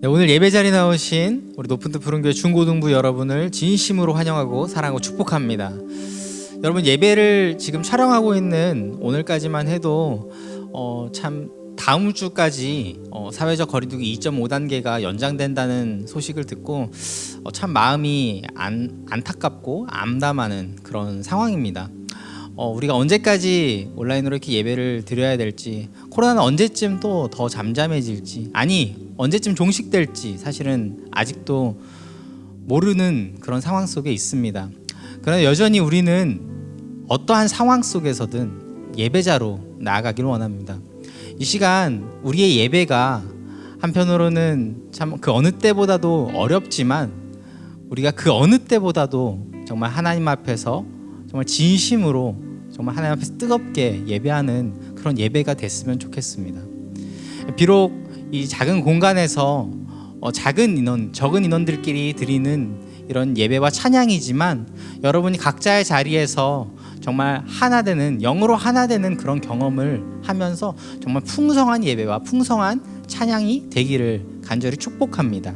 네, 오늘 예배 자리에 나오신 우리 높은 뜻 푸른교회 중고등부 여러분을 진심으로 환영하고 사랑하고 축복합니다. 여러분, 예배를 지금 촬영하고 있는 오늘까지만 해도 참 다음 주까지 사회적 거리두기 2.5단계가 연장된다는 소식을 듣고 참 마음이 안타깝고 암담하는 그런 상황입니다. 우리가 언제까지 온라인으로 이렇게 예배를 드려야 될지, 코로나는 언제쯤 또 더 잠잠해질지, 아니 언제쯤 종식될지 사실은 아직도 모르는 그런 상황 속에 있습니다. 그러나 여전히 우리는 어떠한 상황 속에서든 예배자로 나아가길 원합니다. 이 시간 우리의 예배가 한편으로는 참 그 어느 때보다도 어렵지만, 우리가 그 어느 때보다도 정말 하나님 앞에서 정말 진심으로 정말 하나님 앞에서 뜨겁게 예배하는 그런 예배가 됐으면 좋겠습니다. 비록 이 작은 공간에서 적은 인원들끼리 드리는 이런 예배와 찬양이지만, 여러분이 각자의 자리에서 정말 하나 되는, 영으로 하나 되는 그런 경험을 하면서 정말 풍성한 예배와 풍성한 찬양이 되기를 간절히 축복합니다.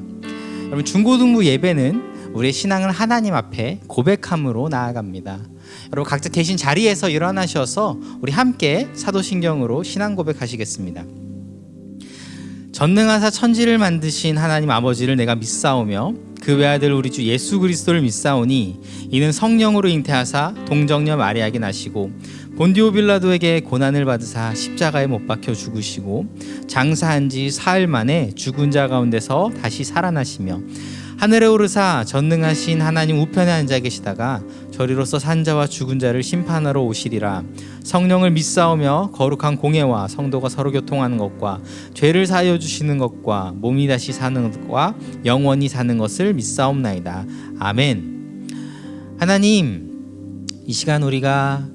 여러분, 중고등부 예배는 우리의 신앙을 하나님 앞에 고백함으로 나아갑니다. 여러분, 각자 계신 자리에서 일어나셔서 우리 함께 사도신경으로 신앙 고백하시겠습니다. 전능하사 천지를 만드신 하나님 아버지를 내가 믿사오며 그 외아들 우리 주 예수 그리스도를 믿사오니 이는 성령으로 잉태하사 동정녀 마리아에게 나시고 본디오 빌라도에게 고난을 받으사 십자가에 못 박혀 죽으시고 장사한 지 사흘 만에 죽은 자 가운데서 다시 살아나시며 하늘에 오르사 전능하신 하나님 우편에 앉아 계시다가 저리로서 산자와 죽은 자를 심판하러 오시리라. 성령을 믿사오며 거룩한 공예와 성도가 서로 교통하는 것과 죄를 사하여 주시는 것과 몸이 다시 사는 것과 영원히 사는 것을 믿사옵나이다. 아멘. 하나님, 이 시간 우리가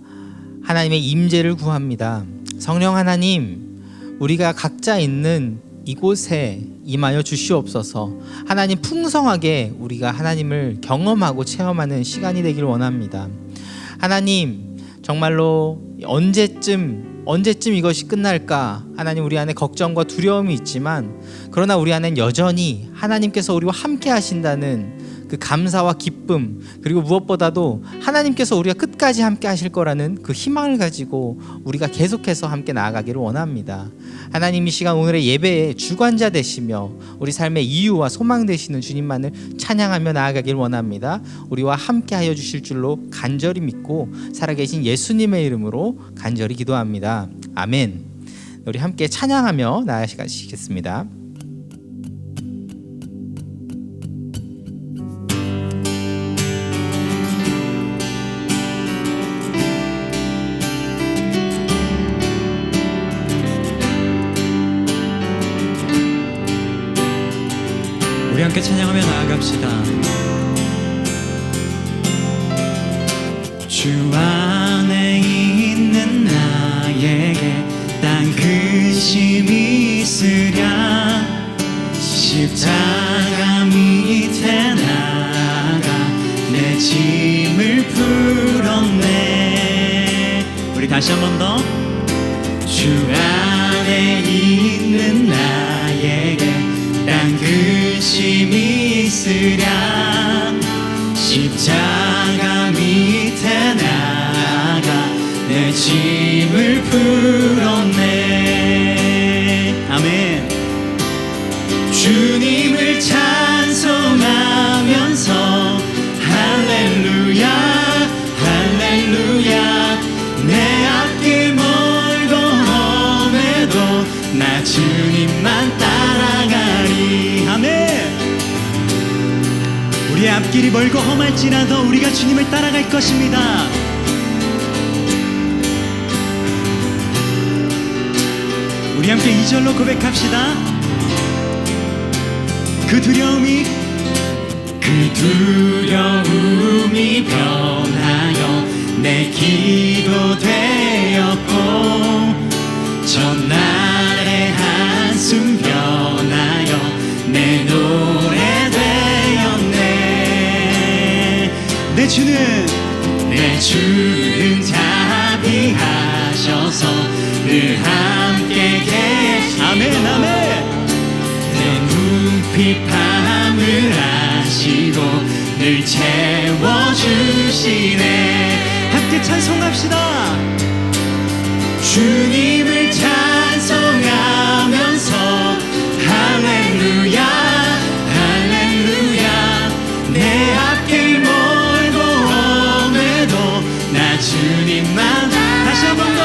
하나님의 임재를 구합니다. 성령 하나님, 우리가 각자 있는 이곳에 임하여 주시옵소서. 하나님, 풍성하게 우리가 하나님을 경험하고 체험하는 시간이 되길 원합니다. 하나님, 정말로 언제쯤 이것이 끝날까? 하나님, 우리 안에 걱정과 두려움이 있지만, 그러나 우리 안엔 여전히 하나님께서 우리와 함께 하신다는 그 감사와 기쁨, 그리고 무엇보다도 하나님께서 우리가 끝까지 함께 하실 거라는 그 희망을 가지고 우리가 계속해서 함께 나아가기를 원합니다. 하나님, 이 시간 오늘의 예배의 주관자 되시며 우리 삶의 이유와 소망 되시는 주님만을 찬양하며 나아가기를 원합니다. 우리와 함께 하여 주실 줄로 간절히 믿고 살아계신 예수님의 이름으로 간절히 기도합니다. 아멘. 우리 함께 찬양하며 나아가시겠습니다. 우리 함께 찬양하며 나아갑시다. 주 안에 있는 나에게 땅끝이 있으랴. 십자가 밑에 나가 내 짐을 풀었네. 우리 다시 한 번 더. 주 안에 있는 나에게 땅끝이 있으랴. 십자가 밑에 나가 내 짐을 풀었네. 아멘. 주님을 찬송하면서 할렐루야 할렐루야. 내 앞길 멀고 험해도 나 주님만 따라가리. 아멘. 우리의 앞길이 멀고 험할지라도 우리가 주님을 따라갈 것입니다. 우리 함께 2절로 고백합시다. 그 두려움이 변하여 내 기도 되었고 전날의 한숨 변하여 내 노래 되었네. 내 주는 자비하셔서 늘 함께 계시고. 아멘 아멘. 내 눈 피파함을 하시고 늘 채워주시네. 함께 찬송합시다. 주님을 찬송하면서 할렐루야 할렐루야. 내 앞길 멀고 험해도 나 주님만. 다시 한 번 더.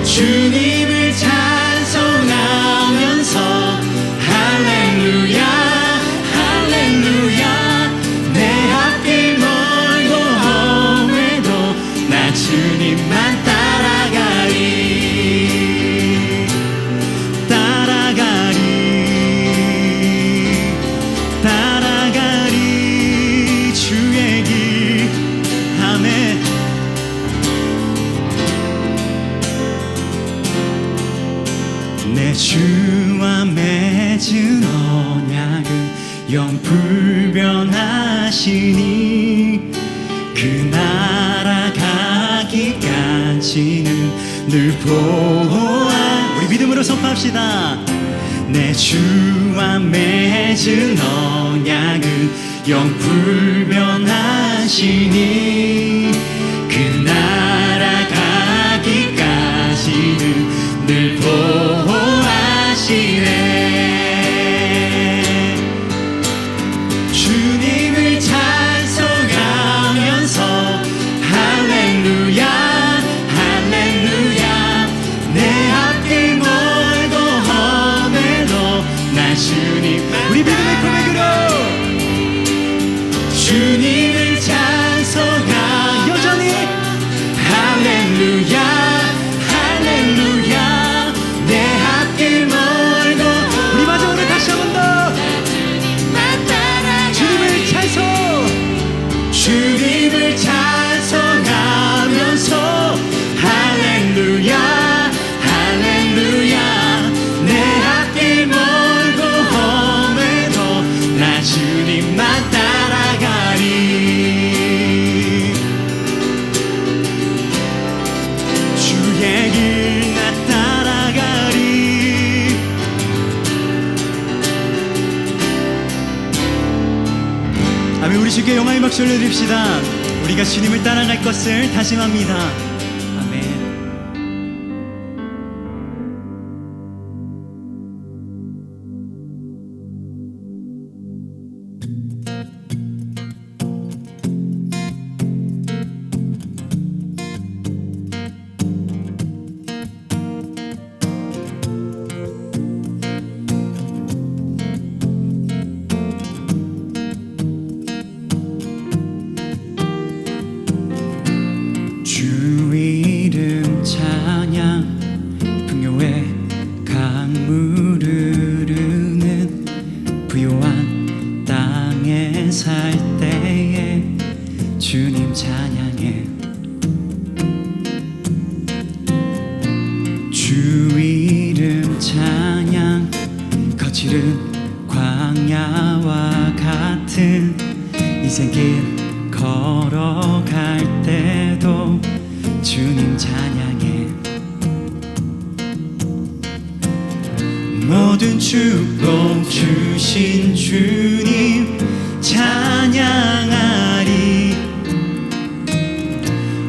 주님을 찬송하면서 할렐루야 할렐루야. 내 앞길 멀고 험해도 나 주님만 따라가리 따라가리 따라가리. 주의 길. 아멘. 내 주와 맺은 언약은 영 불변하시니 그 나라 가기까지는 늘 보호한. 우리 믿음으로 선포합시다. 내 주와 맺은 언약은 영 불변하시니 그 나라 가기까지는 늘 보호하시네. 주님을 찬송하면서 할렐루야 할렐루야. 내 앞길 멀고 험해도 나 주님만. 우리 믿음의 고백으로 주님을 찬송하. 여전히 할렐루야 할렐루야. 내 앞길 멀고. 우리 마지막으로 다시 한 번 더. 주님을 찬송. 주님을 찬송하면서 할렐루야 할렐루야. 내 앞길 멀고 험해도 나 주님만 따라가리. 주의 길 나 따라가리. 아멘. 우리 주께 영광의 박수 올려드립시다. 우리가 주님을 따라갈 것을 다짐합니다. 아멘. 주 이름 찬양. 풍요의 강물 흐르는 부요한 땅에 살 때에 주님 찬양해. 주 이름 찬양. 거칠은 광야와 같은 인생길 걸어갈 때도 주님 찬양해. 모든 축복 주신 주님 찬양하리.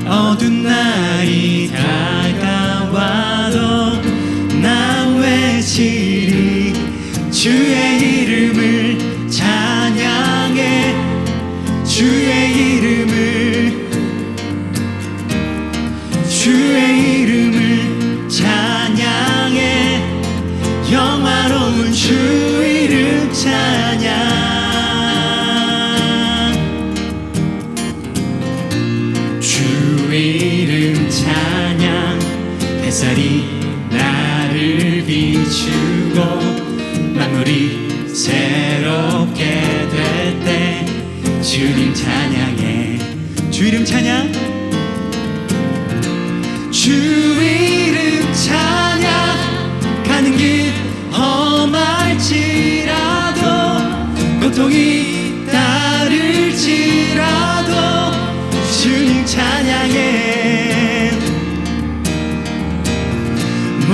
어두운 날이 다가와도 난 외치리. 주의 이름을 찬양해. 주의 이름을. 주의 이름을 찬양해. 영화로운 주 이름 찬양. 주 이름 찬양. 햇살이 나를 비추고 만물이 새롭게 될 때 주님 찬양해. 주 이름 찬양. 주 이름 찬양. 가는 길 험할지라도 고통이 따를지라도 주님 찬양해.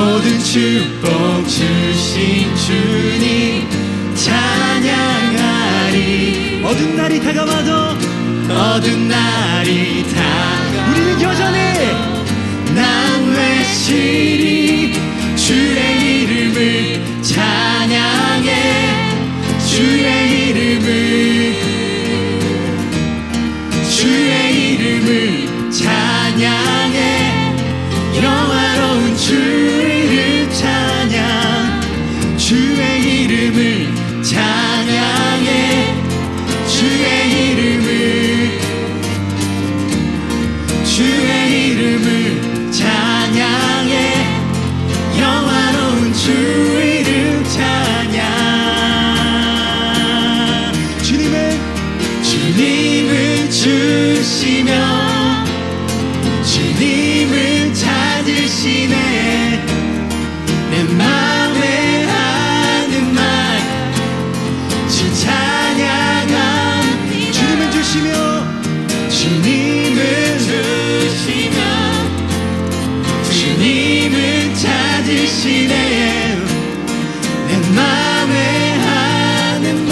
모든 축복 주신 주님 찬양하리. 어두운 날이 다가와도 어두운 날이 다가와도 우리는 여전히 난 외치리 주의 이름을 찬양해. 주의 이름을 찬양해. 영화로운 주 이름 찬양. 주의 이름을 찬양해. 주의 이름을 찬양해. 영화로운 주 이름 찬양. 주님은 주시며 주님을 찾으시네. 내 맘에 하는 말 주 찬양함. 주님은 주시며 주님을 찾으시네. 내 맘에 하는 말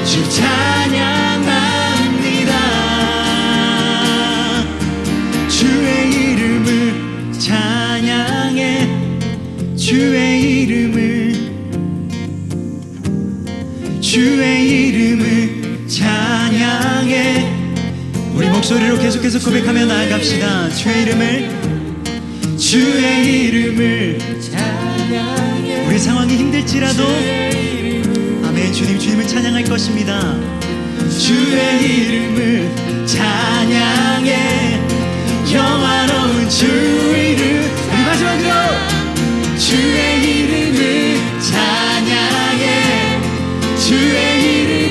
주 찬양합니다. 주의 이름을 찬양해. 주의 이름을 찬양해. 우리 목소리로 계속해서 고백하며 나아갑시다. 주의 이름을 찬양해. 우리 상황이 힘들지라도 아멘. 주님을 찬양할 것입니다. 주의 이름을 찬양해. 영화로운 주 이름. 우리 마지막으로 주의 이름을 찬양해. 주의 이름을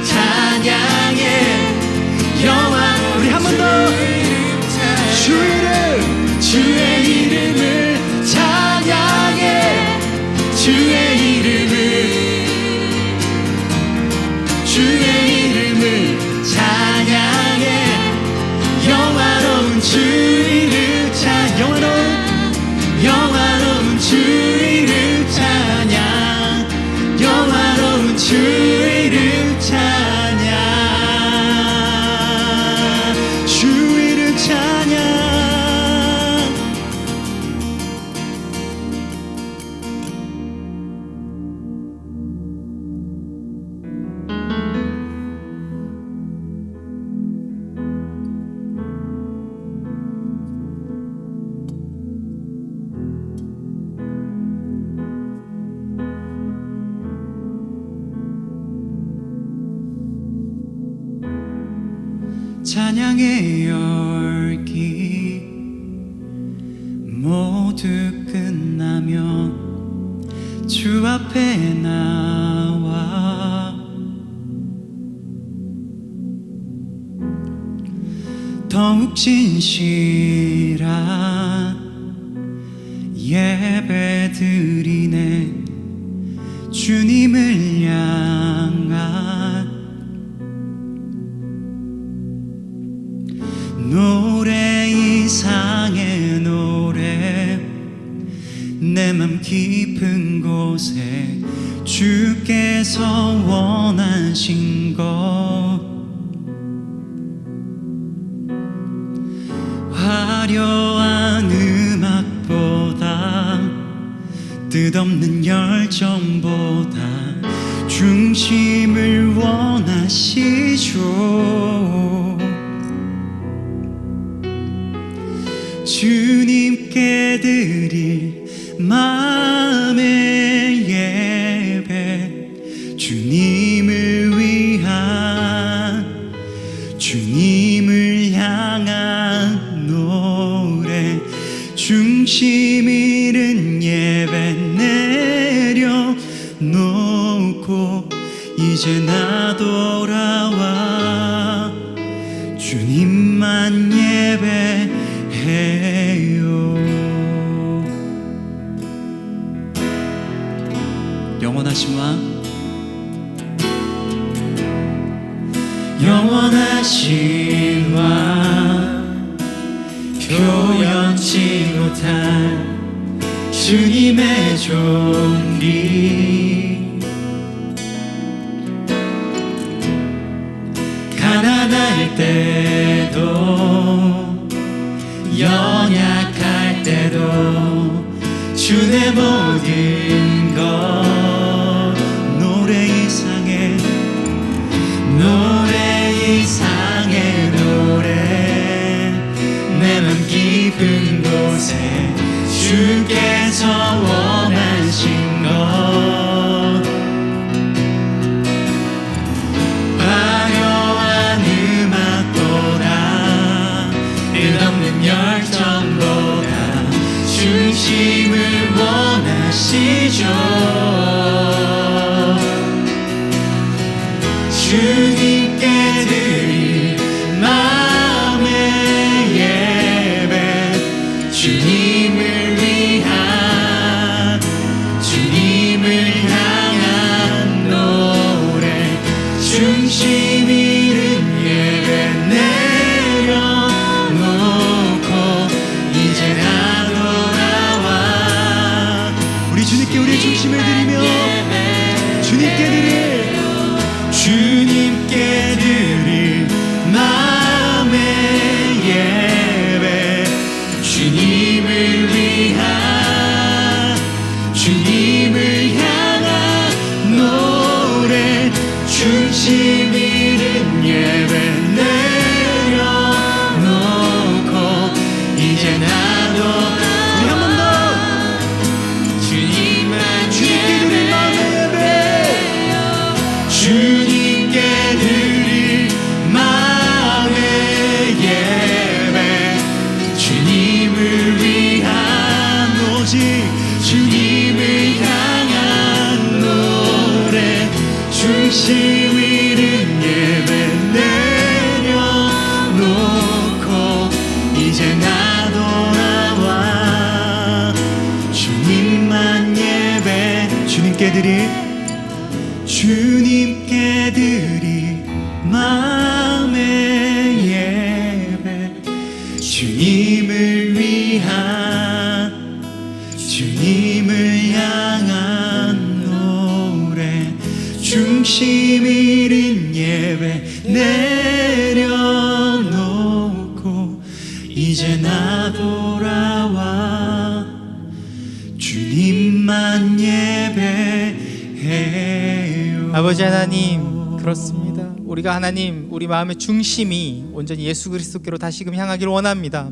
찬양해. 우리 한 번 더 주의 이름을 찬양해. 주의 이름을 찬양해. 영화로운 주 이름 영화로운 주 이름 찬양. 영화로운 주 이름 찬양. 주 이름 찬양. 찬양의 열기 모두 끝나면 주 앞에 나와 더욱 진실한 예배 드리네. 주님을 향한 노래 이상의 노래. 내 맘 깊은 곳에 주께서 원하신 것. 화려한 음악보다 뜻없는 열정보다 중심을 원하시죠. 주님께 드릴 마음의 예배. 주님을 위한 주님을 향한 노래. 중심 잃은 예배 내려놓고 이제 나 돌아와 주님만 예배해요. 영원하신 왕, 영원하신 왕, 표현치 못한 주님의 존귀 가난할 때도 연약할 때도 주의 모든 것 노래 이상의 노래 내 맘 깊은 곳에 주께서 원하신 것 화려한 음악보다 끝없는 열정보다 중심을 원하시죠. 주님께 드릴 마음의 예배 주님을 위한 주님을 향한 노래 중심 잃은 예배 내려놓고 이제 나 돌아와 우리 주님께 우리의 중심을 드리며 주님께 드릴 마음의 예배 주님을 위한 주님을 향한 노래 중심 잃은 예배 내려놓고 이제 나도 우리 한 번 더 주님만 주님께 드릴 마음의 예배 주님께 드릴 마음의 예배 주님을 위한 오직 주님을 향한 노래 중심 잃은 예배 내려놓고 이제 나 돌아와 주님만 예배 주님께 드릴 마음의 예배 주님을 위한 주님을 향한 노래 중심 잃은 예배 내려놓고 이제 나 돌아와 주님만 예배해요. 아버지 하나님, 그렇습니다. 우리가 하나님, 우리 마음의 중심이 온전히 예수 그리스도께로 다시금 향하기를 원합니다.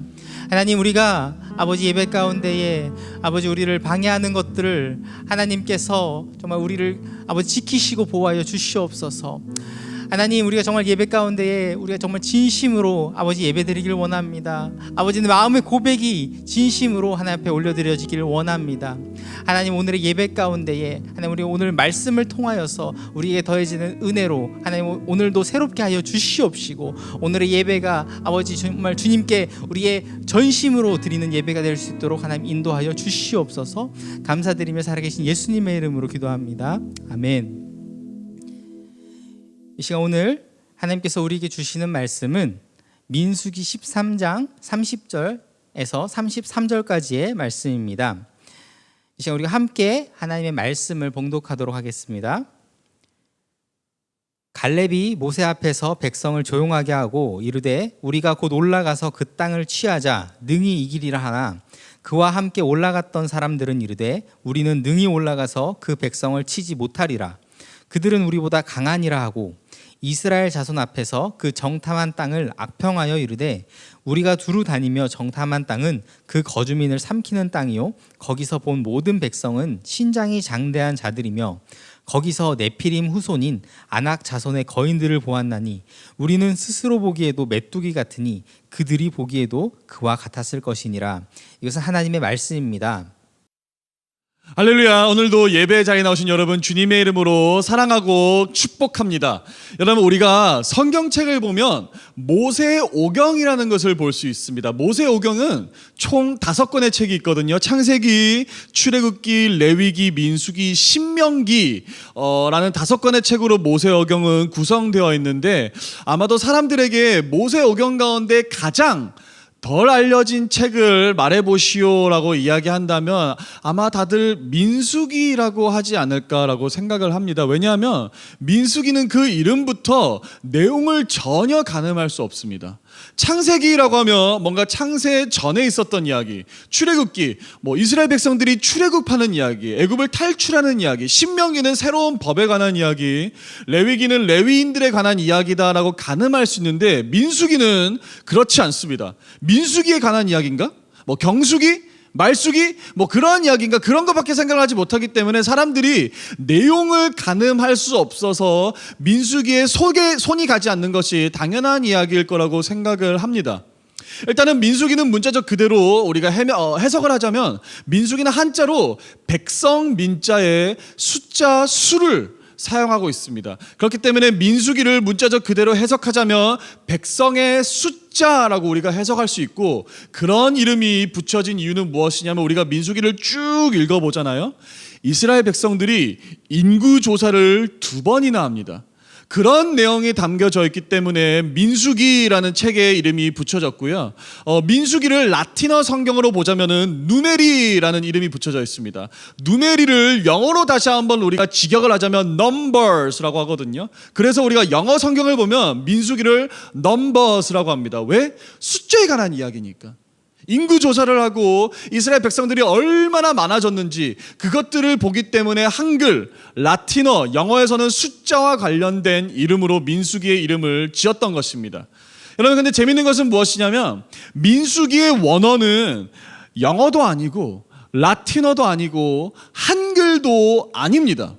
하나님, 우리가 아버지 예배 가운데에 아버지 우리를 방해하는 것들을 하나님께서 정말 우리를 아버지 지키시고 보호하여 주시옵소서. 하나님, 우리가 정말 예배 가운데에 우리가 정말 진심으로 아버지 예배드리기를 원합니다. 아버지는 마음의 고백이 진심으로 하나님 앞에 올려드려지기를 원합니다. 하나님, 오늘의 예배 가운데에 하나님 우리 오늘 말씀을 통하여서 우리에게 더해지는 은혜로 하나님 오늘도 새롭게 하여 주시옵시고 오늘의 예배가 아버지 정말 주님께 우리의 전심으로 드리는 예배가 될 수 있도록 하나님 인도하여 주시옵소서. 감사드리며 살아계신 예수님의 이름으로 기도합니다. 아멘. 이 시간 오늘 하나님께서 우리에게 주시는 말씀은 민수기 13장 30절에서 33절까지의 말씀입니다. 이 시간 우리가 함께 하나님의 말씀을 봉독하도록 하겠습니다. 갈렙이 모세 앞에서 백성을 조용하게 하고 이르되 우리가 곧 올라가서 그 땅을 취하자 능히 이기리라 하나 그와 함께 올라갔던 사람들은 이르되 우리는 능히 올라가서 그 백성을 치지 못하리라. 그들은 우리보다 강하니라 하고 이스라엘 자손 앞에서 그 정탐한 땅을 악평하여 이르되 우리가 두루 다니며 정탐한 땅은 그 거주민을 삼키는 땅이요 거기서 본 모든 백성은 신장이 장대한 자들이며 거기서 네피림 후손인 아낙 자손의 거인들을 보았나니 우리는 스스로 보기에도 메뚜기 같으니 그들이 보기에도 그와 같았을 것이니라. 이것은 하나님의 말씀입니다. 할렐루야. 오늘도 예배 자리에 나오신 여러분 주님의 이름으로 사랑하고 축복합니다. 여러분, 우리가 성경책을 보면 모세오경이라는 것을 볼 수 있습니다. 모세오경은 총 5권의 책이 있거든요. 창세기, 출애굽기, 레위기, 민수기, 신명기 라는 5권의 책으로 모세오경은 구성되어 있는데 아마도 사람들에게 모세오경 가운데 가장 덜 알려진 책을 말해보시오라고 이야기한다면 아마 다들 민수기라고 하지 않을까라고 생각을 합니다. 왜냐하면 민수기는 그 이름부터 내용을 전혀 가늠할 수 없습니다. 창세기라고 하면 뭔가 창세 전에 있었던 이야기, 출애굽기, 이스라엘 백성들이 출애굽하는 이야기, 애굽을 탈출하는 이야기, 신명기는 새로운 법에 관한 이야기, 레위기는 레위인들에 관한 이야기다라고 가늠할 수 있는데 민수기는 그렇지 않습니다. 민수기에 관한 이야기인가? 경수기? 말수기? 그런 이야기인가? 그런 것밖에 생각을 하지 못하기 때문에 사람들이 내용을 가늠할 수 없어서 민수기에 손이 가지 않는 것이 당연한 이야기일 거라고 생각을 합니다. 일단은 민수기는 문자적 그대로 우리가 해석을 하자면 민수기는 한자로 백성 민자의 숫자 수를 사용하고 있습니다. 그렇기 때문에 민수기를 문자적 그대로 해석하자면 백성의 숫자라고 우리가 해석할 수 있고, 그런 이름이 붙여진 이유는 무엇이냐면 우리가 민수기를 쭉 읽어보잖아요. 이스라엘 백성들이 인구 조사를 2번이나 합니다. 그런 내용이 담겨져 있기 때문에 민수기라는 책의 이름이 붙여졌고요. 민수기를 라틴어 성경으로 보자면은 누메리라는 이름이 붙여져 있습니다. 누메리를 영어로 다시 한번 우리가 직역을 하자면 numbers라고 하거든요. 그래서 우리가 영어 성경을 보면 민수기를 numbers라고 합니다. 왜? 숫자에 관한 이야기니까. 인구 조사를 하고 이스라엘 백성들이 얼마나 많아졌는지 그것들을 보기 때문에 한글, 라틴어, 영어에서는 숫자와 관련된 이름으로 민수기의 이름을 지었던 것입니다. 여러분, 근데 재밌는 것은 무엇이냐면 민수기의 원어는 영어도 아니고 라틴어도 아니고 한글도 아닙니다.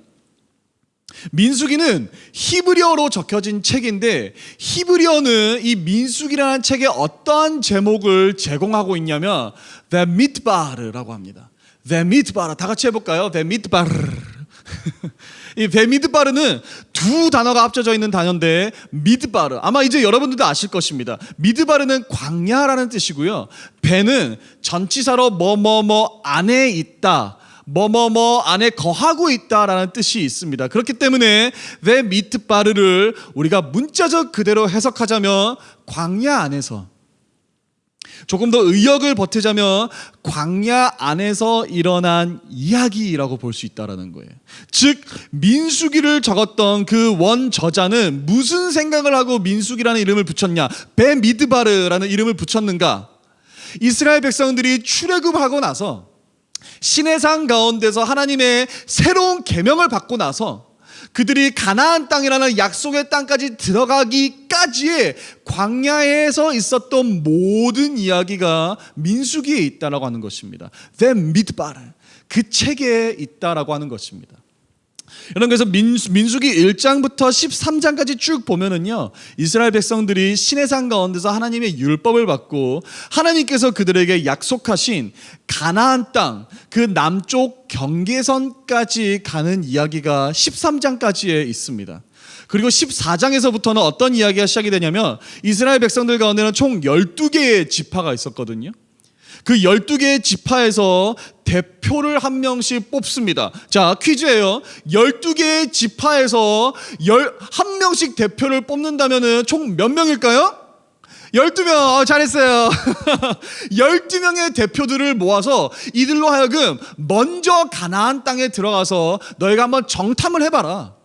민수기는 히브리어로 적혀진 책인데 히브리어는 이 민수기라는 책에 어떠한 제목을 제공하고 있냐면 베미드바르라고 합니다. 베미드바르, 다 같이 해볼까요? 베미드바르. 이 베미드바르는 두 단어가 합쳐져 있는 단어인데 미드바르, 아마 이제 여러분들도 아실 것입니다. 미드바르는 광야라는 뜻이고요. 베는 전치사로 뭐뭐뭐 안에 있다, 뭐뭐뭐 안에 거하고 있다라는 뜻이 있습니다. 그렇기 때문에 베미드바르를 우리가 문자적 그대로 해석하자면 광야 안에서, 조금 더 의역을 보태자면 광야 안에서 일어난 이야기라고 볼 수 있다라는 거예요. 즉 민수기를 적었던 그 원 저자는 무슨 생각을 하고 민수기라는 이름을 붙였냐, 베미드바르라는 이름을 붙였는가? 이스라엘 백성들이 출애굽하고 나서 시내산 가운데서 하나님의 새로운 계명을 받고 나서 그들이 가나안 땅이라는 약속의 땅까지 들어가기까지의 광야에서 있었던 모든 이야기가 민수기에 있다라고 하는 것입니다. 베미드바르, 그 책에 있다라고 하는 것입니다. 여러분, 그래서 민수기 1장부터 13장까지 쭉 보면은요, 이스라엘 백성들이 시내산 가운데서 하나님의 율법을 받고 하나님께서 그들에게 약속하신 가나안 땅, 그 남쪽 경계선까지 가는 이야기가 13장까지에 있습니다. 그리고 14장에서부터는 어떤 이야기가 시작이 되냐면 이스라엘 백성들 가운데는 총 12개의 지파가 있었거든요. 그 12개의 지파에서 대표를 한 명씩 뽑습니다. 자, 퀴즈예요. 12개의 지파에서 한 명씩 대표를 뽑는다면 총 몇 명일까요? 12명. 잘했어요. 12명의 대표들을 모아서 이들로 하여금 먼저 가나안 땅에 들어가서 너희가 한번 정탐을 해봐라.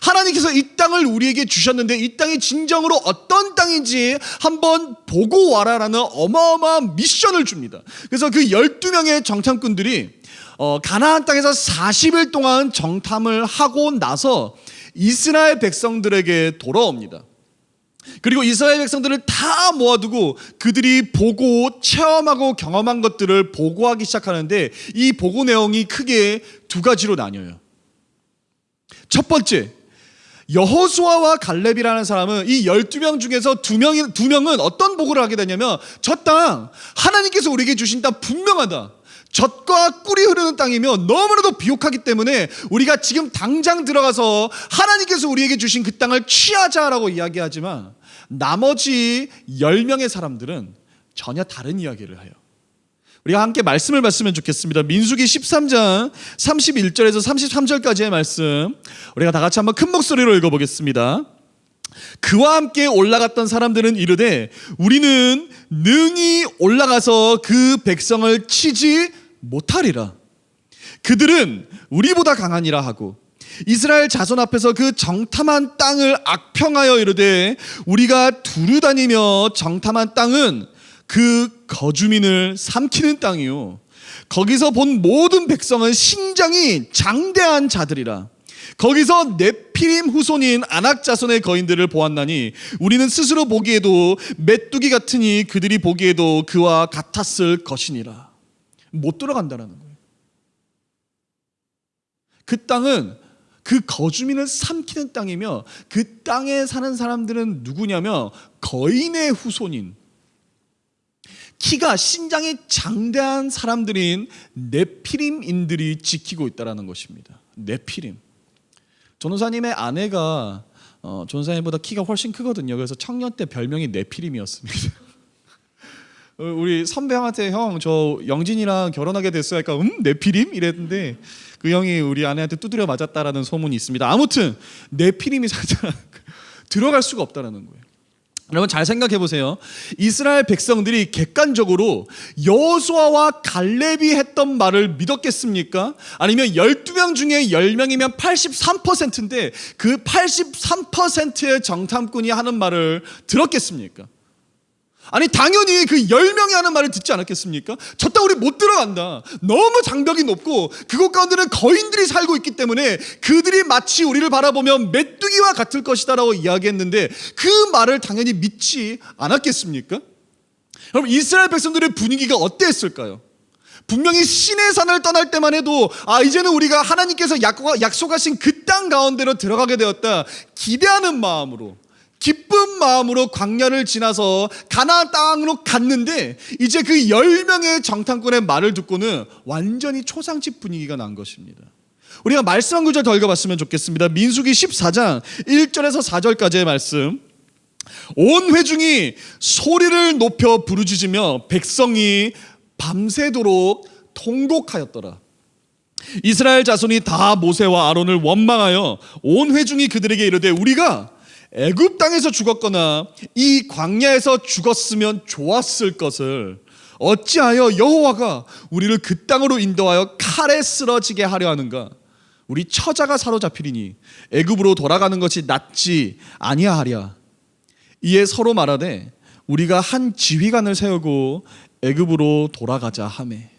하나님께서 이 땅을 우리에게 주셨는데 이 땅이 진정으로 어떤 땅인지 한번 보고 와라라는 어마어마한 미션을 줍니다. 그래서 그 12명의 정탐꾼들이 가나안 땅에서 40일 동안 정탐을 하고 나서 이스라엘 백성들에게 돌아옵니다. 그리고 이스라엘 백성들을 다 모아두고 그들이 보고 체험하고 경험한 것들을 보고하기 시작하는데 이 보고 내용이 크게 두 가지로 나뉘어요. 첫 번째, 여호수아와 갈렙이라는 사람은 이 12명 중에서 두 명은 어떤 보고를 하게 되냐면 저 땅, 하나님께서 우리에게 주신 땅 분명하다. 젖과 꿀이 흐르는 땅이며 너무나도 비옥하기 때문에 우리가 지금 당장 들어가서 하나님께서 우리에게 주신 그 땅을 취하자라고 이야기하지만 나머지 10명의 사람들은 전혀 다른 이야기를 해요. 우리가 함께 말씀을 봤으면 좋겠습니다. 민수기 13장 31절에서 33절까지의 말씀, 우리가 다 같이 한번 큰 목소리로 읽어보겠습니다. 그와 함께 올라갔던 사람들은 이르되 우리는 능히 올라가서 그 백성을 치지 못하리라. 그들은 우리보다 강하니라 하고 이스라엘 자손 앞에서 그 정탐한 땅을 악평하여 이르되 우리가 두루 다니며 정탐한 땅은 그 거주민을 삼키는 땅이요 거기서 본 모든 백성은 신장이 장대한 자들이라. 거기서 네피림 후손인 아낙 자손의 거인들을 보았나니 우리는 스스로 보기에도 메뚜기 같으니 그들이 보기에도 그와 같았을 것이니라. 못 들어간다라는 거예요. 그 땅은 그 거주민을 삼키는 땅이며 그 땅에 사는 사람들은 누구냐면 거인의 후손인 키가 신장이 장대한 사람들인 네피림인들이 지키고 있다는 것입니다. 네피림. 전도사님의 아내가 전도사님보다 키가 훨씬 크거든요. 그래서 청년 때 별명이 네피림이었습니다. 우리 선배 형한테 형 저 영진이랑 결혼하게 됐어요. 그러니까 네피림? 이랬는데 그 형이 우리 아내한테 두드려 맞았다라는 소문이 있습니다. 아무튼 네피림이 살짝 들어갈 수가 없다라는 거예요. 여러분 잘 생각해 보세요. 이스라엘 백성들이 객관적으로 여호수아와 갈렙이 했던 말을 믿었겠습니까? 아니면 12명 중에 10명이면 83%인데 그 83%의 정탐꾼이 하는 말을 들었겠습니까? 아니 당연히 그 10명이 하는 말을 듣지 않았겠습니까? 저 땅 우리 못 들어간다. 너무 장벽이 높고 그곳 가운데는 거인들이 살고 있기 때문에 그들이 마치 우리를 바라보면 메뚜기와 같을 것이다 라고 이야기했는데 그 말을 당연히 믿지 않았겠습니까? 여러분 이스라엘 백성들의 분위기가 어땠을까요? 분명히 신의 산을 떠날 때만 해도 이제는 우리가 하나님께서 약속하신 그 땅 가운데로 들어가게 되었다 기대하는 마음으로 기쁜 마음으로 광야를 지나서 가나안 땅으로 갔는데 이제 그 10명의 정탐꾼의 말을 듣고는 완전히 초상집 분위기가 난 것입니다. 우리가 말씀 한 구절 더 읽어봤으면 좋겠습니다. 민수기 14장 1절에서 4절까지의 말씀. 온 회중이 소리를 높여 부르짖으며 백성이 밤새도록 통곡하였더라. 이스라엘 자손이 다 모세와 아론을 원망하여 온 회중이 그들에게 이르되 우리가 애굽 땅에서 죽었거나 이 광야에서 죽었으면 좋았을 것을 어찌하여 여호와가 우리를 그 땅으로 인도하여 칼에 쓰러지게 하려 하는가? 우리 처자가 사로잡히리니 애굽으로 돌아가는 것이 낫지 아니하랴. 이에 서로 말하되 우리가 한 지휘관을 세우고 애굽으로 돌아가자 하매.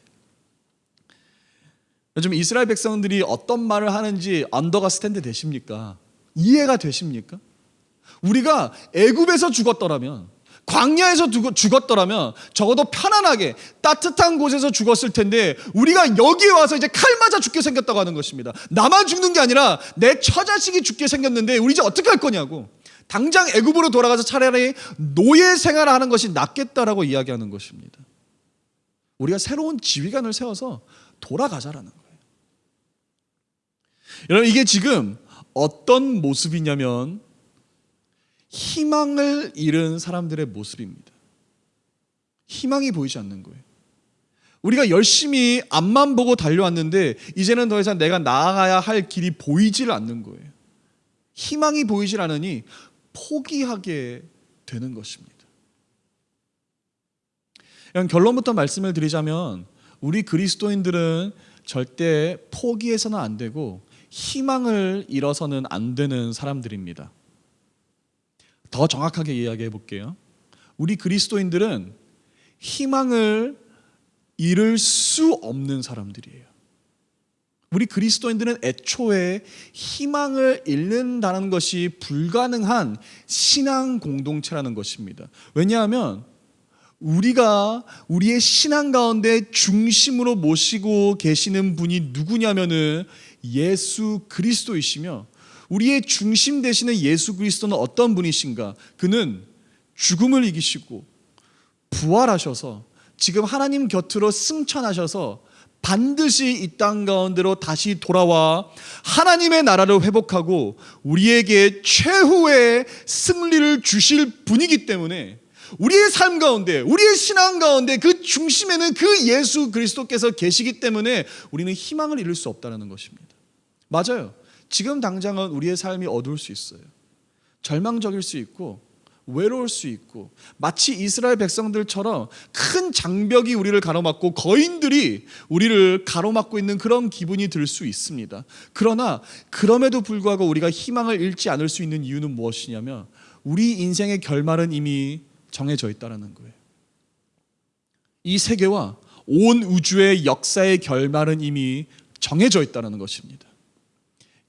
요즘 이스라엘 백성들이 어떤 말을 하는지 언더스탠드 되십니까? 이해가 되십니까? 우리가 애굽에서 죽었더라면 광야에서 죽었더라면 적어도 편안하게 따뜻한 곳에서 죽었을 텐데 우리가 여기에 와서 이제 칼 맞아 죽게 생겼다고 하는 것입니다. 나만 죽는 게 아니라 내 처자식이 죽게 생겼는데 우리 이제 어떻게 할 거냐고. 당장 애굽으로 돌아가서 차라리 노예 생활을 하는 것이 낫겠다라고 이야기하는 것입니다. 우리가 새로운 지휘관을 세워서 돌아가자라는 거예요. 여러분 이게 지금 어떤 모습이냐면 희망을 잃은 사람들의 모습입니다. 희망이 보이지 않는 거예요. 우리가 열심히 앞만 보고 달려왔는데 이제는 더 이상 내가 나아가야 할 길이 보이질 않는 거예요. 희망이 보이질 않으니 포기하게 되는 것입니다. 결론부터 말씀을 드리자면 우리 그리스도인들은 절대 포기해서는 안 되고 희망을 잃어서는 안 되는 사람들입니다. 더 정확하게 이야기해 볼게요. 우리 그리스도인들은 희망을 잃을 수 없는 사람들이에요. 우리 그리스도인들은 애초에 희망을 잃는다는 것이 불가능한 신앙 공동체라는 것입니다. 왜냐하면 우리가 우리의 신앙 가운데 중심으로 모시고 계시는 분이 누구냐면은 예수 그리스도이시며 우리의 중심 되시는 예수 그리스도는 어떤 분이신가? 그는 죽음을 이기시고 부활하셔서 지금 하나님 곁으로 승천하셔서 반드시 이 땅 가운데로 다시 돌아와 하나님의 나라를 회복하고 우리에게 최후의 승리를 주실 분이기 때문에 우리의 삶 가운데 우리의 신앙 가운데 그 중심에는 그 예수 그리스도께서 계시기 때문에 우리는 희망을 잃을 수 없다는 것입니다. 맞아요. 지금 당장은 우리의 삶이 어두울 수 있어요. 절망적일 수 있고 외로울 수 있고 마치 이스라엘 백성들처럼 큰 장벽이 우리를 가로막고 거인들이 우리를 가로막고 있는 그런 기분이 들 수 있습니다. 그러나 그럼에도 불구하고 우리가 희망을 잃지 않을 수 있는 이유는 무엇이냐면 우리 인생의 결말은 이미 정해져 있다는 거예요. 이 세계와 온 우주의 역사의 결말은 이미 정해져 있다는 것입니다.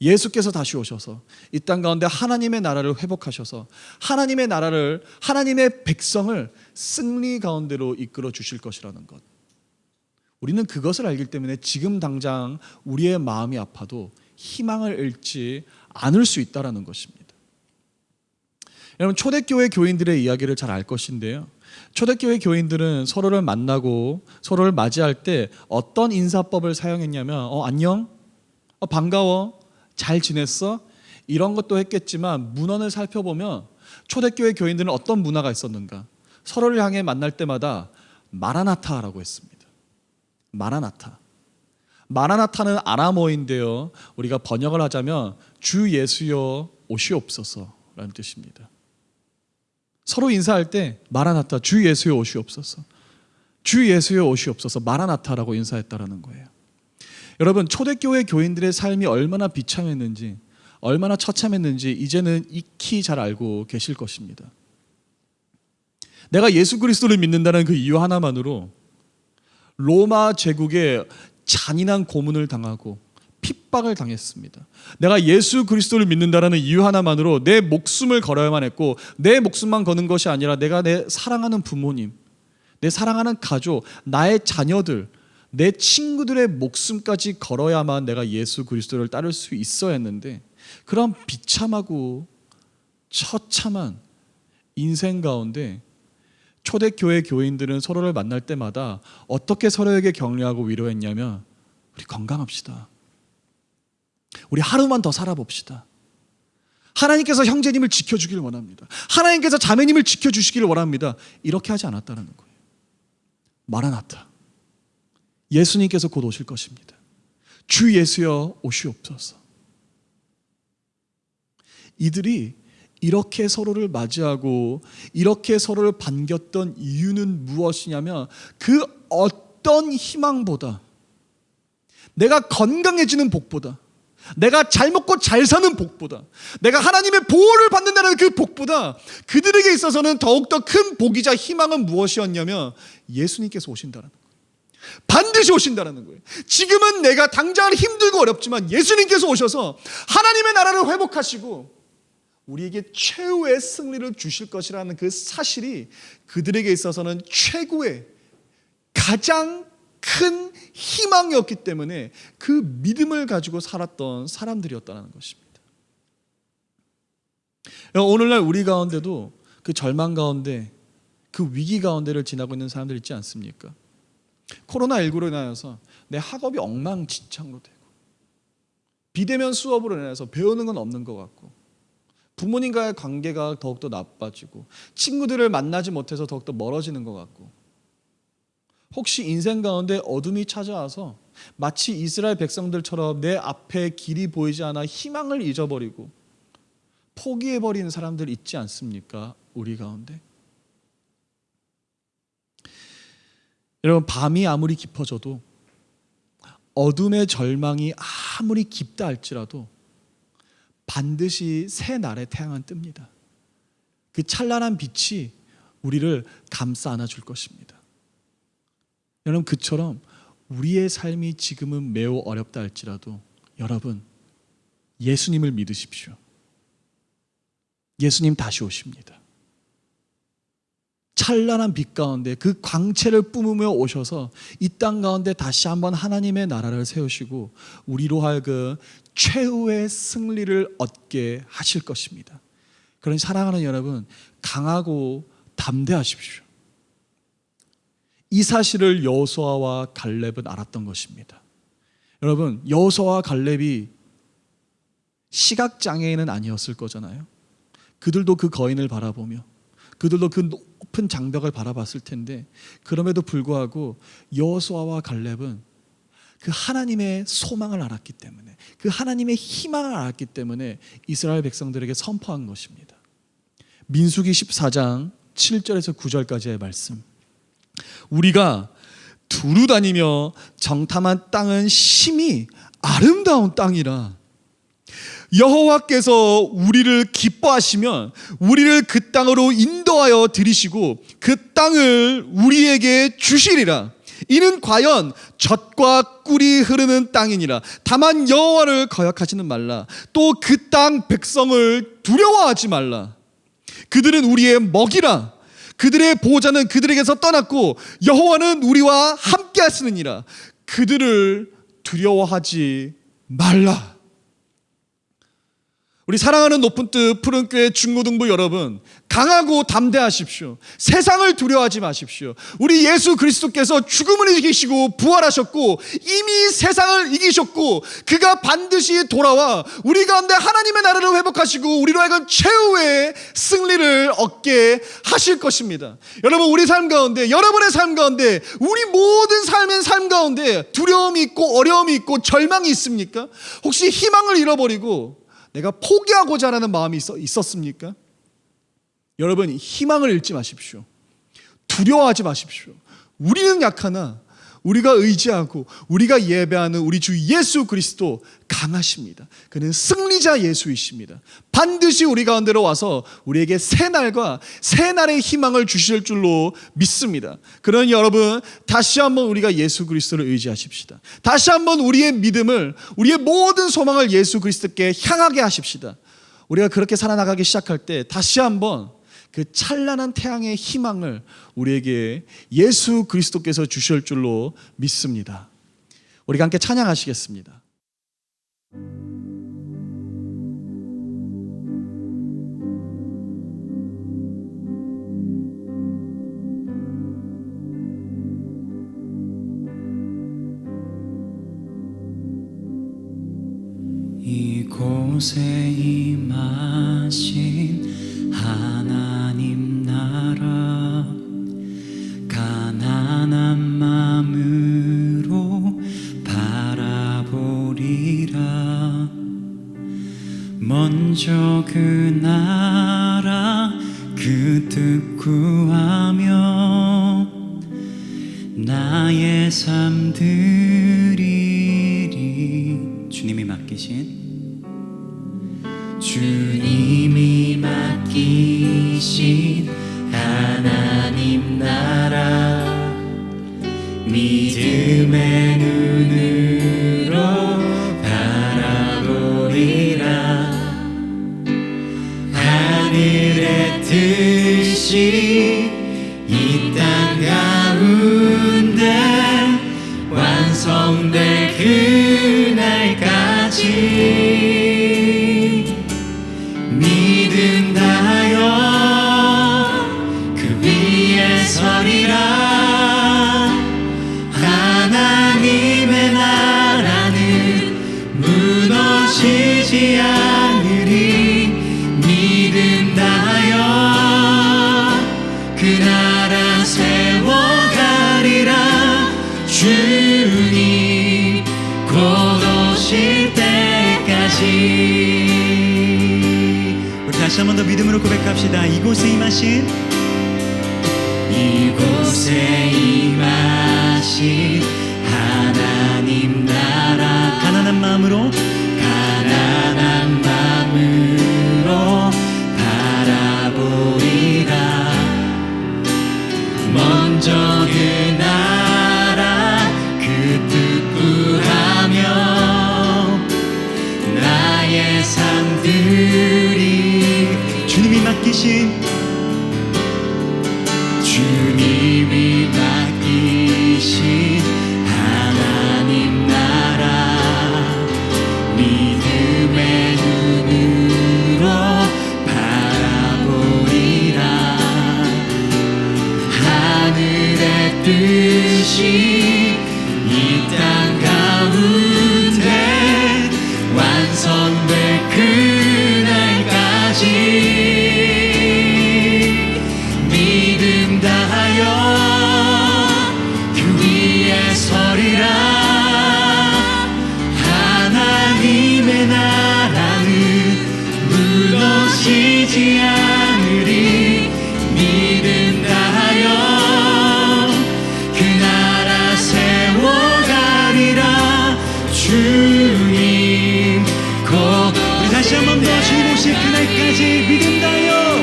예수께서 다시 오셔서 이 땅 가운데 하나님의 나라를 회복하셔서 하나님의 나라를, 하나님의 백성을 승리 가운데로 이끌어 주실 것이라는 것. 우리는 그것을 알기 때문에 지금 당장 우리의 마음이 아파도 희망을 잃지 않을 수 있다는 것입니다. 여러분, 초대교회 교인들의 이야기를 잘 알 것인데요, 초대교회 교인들은 서로를 만나고 서로를 맞이할 때 어떤 인사법을 사용했냐면 안녕? 반가워? 잘 지냈어? 이런 것도 했겠지만 문헌을 살펴보면 초대교회 교인들은 어떤 문화가 있었는가? 서로를 향해 만날 때마다 마라나타라고 했습니다. 마라나타. 마라나타는 아람어인데요, 우리가 번역을 하자면 주 예수여 오시옵소서라는 뜻입니다. 서로 인사할 때 마라나타, 주 예수여 오시옵소서, 주 예수여 오시옵소서, 마라나타라고 인사했다라는 거예요. 여러분, 초대교회 교인들의 삶이 얼마나 비참했는지, 얼마나 처참했는지 이제는 익히 잘 알고 계실 것입니다. 내가 예수 그리스도를 믿는다는 그 이유 하나만으로 로마 제국에 잔인한 고문을 당하고 핍박을 당했습니다. 내가 예수 그리스도를 믿는다는 이유 하나만으로 내 목숨을 걸어야만 했고, 내 목숨만 거는 것이 아니라 내가 내 사랑하는 부모님, 내 사랑하는 가족, 나의 자녀들, 내 친구들의 목숨까지 걸어야만 내가 예수 그리스도를 따를 수 있어야 했는데, 그런 비참하고 처참한 인생 가운데 초대교회 교인들은 서로를 만날 때마다 어떻게 서로에게 격려하고 위로했냐면, 우리 건강합시다, 우리 하루만 더 살아봅시다, 하나님께서 형제님을 지켜주기를 원합니다, 하나님께서 자매님을 지켜주시기를 원합니다, 이렇게 하지 않았다는 거예요. 마라나타, 예수님께서 곧 오실 것입니다, 주 예수여 오시옵소서. 이들이 이렇게 서로를 맞이하고 이렇게 서로를 반겼던 이유는 무엇이냐면, 그 어떤 희망보다, 내가 건강해지는 복보다, 내가 잘 먹고 잘 사는 복보다, 내가 하나님의 보호를 받는다는 그 복보다 그들에게 있어서는 더욱더 큰 복이자 희망은 무엇이었냐면 예수님께서 오신다는 거예요. 반드시 오신다는 거예요. 지금은 내가 당장 힘들고 어렵지만 예수님께서 오셔서 하나님의 나라를 회복하시고 우리에게 최후의 승리를 주실 것이라는 그 사실이 그들에게 있어서는 최고의, 가장 큰 희망이었기 때문에 그 믿음을 가지고 살았던 사람들이었다는 것입니다. 오늘날 우리 가운데도 그 절망 가운데, 그 위기 가운데를 지나고 있는 사람들 있지 않습니까? 코로나19로 인하여서 내 학업이 엉망진창으로 되고, 비대면 수업으로 인해서 배우는 건 없는 것 같고, 부모님과의 관계가 더욱더 나빠지고, 친구들을 만나지 못해서 더욱더 멀어지는 것 같고, 혹시 인생 가운데 어둠이 찾아와서 마치 이스라엘 백성들처럼 내 앞에 길이 보이지 않아 희망을 잊어버리고 포기해버리는 사람들 있지 않습니까? 우리 가운데. 여러분, 밤이 아무리 깊어져도, 어둠의 절망이 아무리 깊다 할지라도 반드시 새 날의 태양은 뜹니다. 그 찬란한 빛이 우리를 감싸 안아줄 것입니다. 여러분, 그처럼 우리의 삶이 지금은 매우 어렵다 할지라도 여러분, 예수님을 믿으십시오. 예수님 다시 오십니다. 찬란한 빛 가운데 그 광채를 뿜으며 오셔서 이 땅 가운데 다시 한번 하나님의 나라를 세우시고 우리로 하여금 최후의 승리를 얻게 하실 것입니다. 그러니 사랑하는 여러분, 강하고 담대하십시오. 이 사실을 여호수아와 갈렙은 알았던 것입니다. 여러분, 여호수아와 갈렙이 시각장애인은 아니었을 거잖아요. 그들도 그 거인을 바라보며, 그들도 그 높은 장벽을 바라봤을 텐데, 그럼에도 불구하고 여호수아와 갈렙은 그 하나님의 소망을 알았기 때문에, 그 하나님의 희망을 알았기 때문에 이스라엘 백성들에게 선포한 것입니다. 민수기 14장 7절에서 9절까지의 말씀. 우리가 두루 다니며 정탐한 땅은 심히 아름다운 땅이라. 여호와께서 우리를 기뻐하시면 우리를 그 땅으로 인도하여 들이시고 그 땅을 우리에게 주시리라. 이는 과연 젖과 꿀이 흐르는 땅이니라. 다만 여호와를 거역하지는 말라. 또 그 땅 백성을 두려워하지 말라. 그들은 우리의 먹이라. 그들의 보호자는 그들에게서 떠났고 여호와는 우리와 함께 하시느니라. 그들을 두려워하지 말라. 우리 사랑하는 높은 뜻 푸른교회 중고등부 여러분, 강하고 담대하십시오. 세상을 두려워하지 마십시오. 우리 예수 그리스도께서 죽음을 이기시고 부활하셨고 이미 세상을 이기셨고 그가 반드시 돌아와 우리 가운데 하나님의 나라를 회복하시고 우리로 하여금 최후의 승리를 얻게 하실 것입니다. 여러분, 우리 삶 가운데, 여러분의 삶 가운데, 우리 모든 삶의 삶 가운데 두려움이 있고 어려움이 있고 절망이 있습니까? 혹시 희망을 잃어버리고 내가 포기하고자 하는 마음이 있었습니까? 여러분, 희망을 잃지 마십시오. 두려워하지 마십시오. 우리는 약하나 우리가 의지하고 우리가 예배하는 우리 주 예수 그리스도 강하십니다. 그는 승리자 예수이십니다. 반드시 우리 가운데로 와서 우리에게 새 날과 새 날의 희망을 주실 줄로 믿습니다. 그러니 여러분, 다시 한번 우리가 예수 그리스도를 의지하십시다. 다시 한번 우리의 믿음을, 우리의 모든 소망을 예수 그리스도께 향하게 하십시다. 우리가 그렇게 살아나가기 시작할 때 다시 한번 그 찬란한 태양의 희망을 우리에게 예수 그리스도께서 주실 줄로 믿습니다. 우리가 함께 찬양하시겠습니다. 이곳에 임하신 하나님 나라, 가난한 마음으로 바라보리라. 먼저 그 나라 그 뜻 구하며 나의 삶 드리리. 주님이 맡기신 하나님 나라, 믿음의 눈으로 바라보리라. 하늘의 뜻이 이 땅 가운데 완성될 그날까지 믿음 다하여 그 위에 서리라. 하나님의 나라는 무너지지 않으리. 믿음 다하여 그 나라 세워가리라. 주님 곧 오실 때까지. 다시 한 번 더 믿음으로 고백합시다. 이곳에 임하신 하나님 나라, 가난한 마음으로 바라보리라. 먼저 그 나라 그 뜻 구하며 나의 삶들이 주님이 맡기신 하나님 나라, 믿음의 눈으로 바라보리라. 하늘의 뜻이 이 땅 가운데 완성될 그날까지 믿음 다하여 그 위에 서리라. 하나님의 나라는 무너지지 않으리. 오실 그날까지 믿음 다하여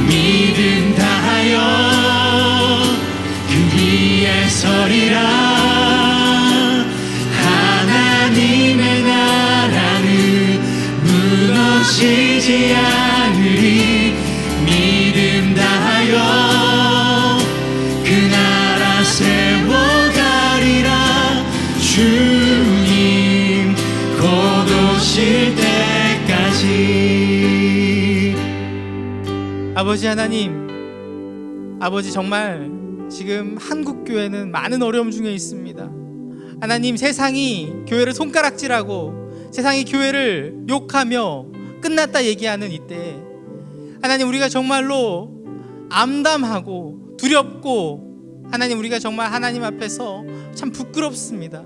믿음 다하여 그 위에 서리라. 하나님의 나라는 무너지지 않으리. 믿음 다하여 그 나라 세워가리라. 주님 곧 오실 때까지. 아버지 하나님, 아버지 정말 지금 한국 교회는 많은 어려움 중에 있습니다. 하나님, 세상이 교회를 손가락질하고 세상이 교회를 욕하며 끝났다 얘기하는 이때에 하나님, 우리가 정말로 암담하고 두렵고 하나님, 우리가 정말 하나님 앞에서 참 부끄럽습니다.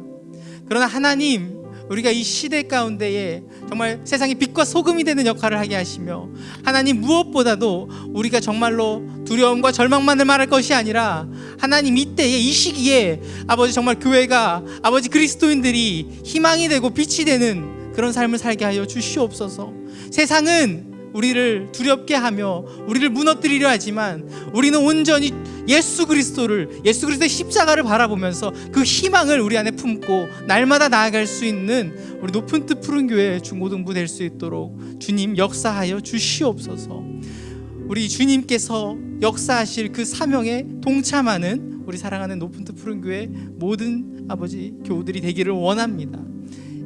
그러나 하나님, 우리가 이 시대 가운데에 정말 세상의 빛과 소금이 되는 역할을 하게 하시며 하나님, 무엇보다도 우리가 정말로 두려움과 절망만을 말할 것이 아니라 하나님, 이때에 이 시기에 아버지 정말 교회가 아버지 그리스도인들이 희망이 되고 빛이 되는 그런 삶을 살게 하여 주시옵소서. 세상은 우리를 두렵게 하며 우리를 무너뜨리려 하지만 우리는 온전히 예수 그리스도의 십자가를 바라보면서 그 희망을 우리 안에 품고 날마다 나아갈 수 있는 우리 높은 뜻 푸른 교회 중고등부 될 수 있도록 주님 역사하여 주시옵소서. 우리 주님께서 역사하실 그 사명에 동참하는 우리 사랑하는 높은 뜻 푸른 교회 모든 아버지 교우들이 되기를 원합니다.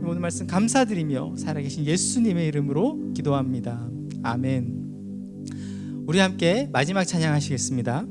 오늘 말씀 감사드리며 살아계신 예수님의 이름으로 기도합니다. 아멘. 우리 함께 마지막 찬양하시겠습니다.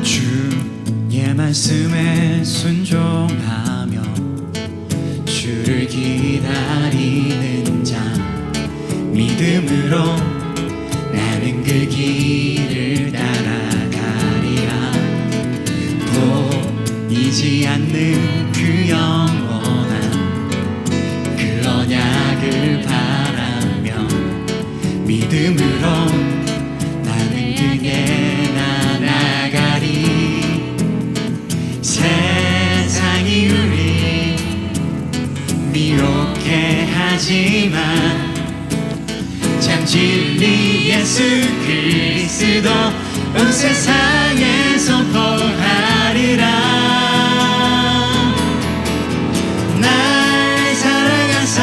주의 말씀에 순종하며 주를 기다리는 자, 믿음으로 나는 그 길을 따라가리라. 보이지 않는 그 영원한 그 언약을 바라며 믿음으로 나는 그게 나아가리. 세상이 우리 미혹해 하지만 참 진리 예수 그리스도 온 세상에 선포하리라. 날 사랑하사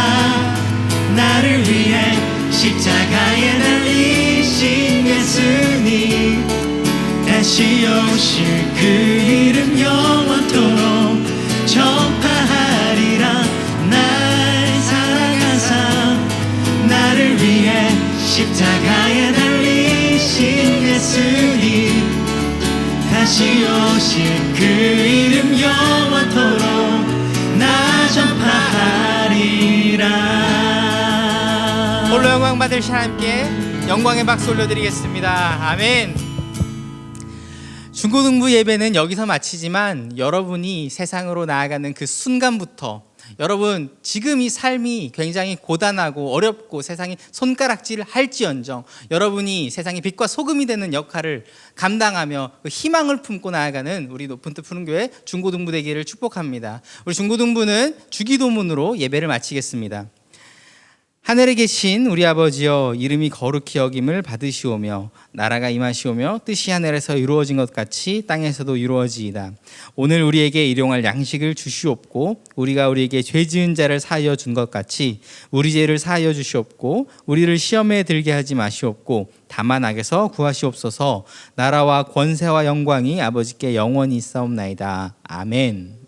나를 위해 십자가에 달리신 예수님, 다시 오실 그 이름 영원토록 전파하리라. 날 사랑하사 나를 위해 십자가에 달리신 예수님, 다시 오실 그 이름 영원토록 나 전파하리라. 홀로 영광 받으신 하나님께 영광의 박수 올려드리겠습니다. 아멘. 중고등부 예배는 여기서 마치지만 여러분이 세상으로 나아가는 그 순간부터 여러분 지금 이 삶이 굉장히 고단하고 어렵고 세상이 손가락질을 할지언정 여러분이 세상의 빛과 소금이 되는 역할을 감당하며 그 희망을 품고 나아가는 우리 높은 뜻 푸른 교회 중고등부 되기를 축복합니다. 우리 중고등부는 주기도문으로 예배를 마치겠습니다. 하늘에 계신 우리 아버지여, 이름이 거룩히 여김을 받으시오며 나라가 임하시오며 뜻이 하늘에서 이루어진 것 같이 땅에서도 이루어지이다. 오늘 우리에게 일용할 양식을 주시옵고 우리가 우리에게 죄 지은 자를 사하여 준 것 같이 우리 죄를 사하여 주시옵고 우리를 시험에 들게 하지 마시옵고 다만 악에서 구하시옵소서. 나라와 권세와 영광이 아버지께 영원히 있사옵나이다. 아멘.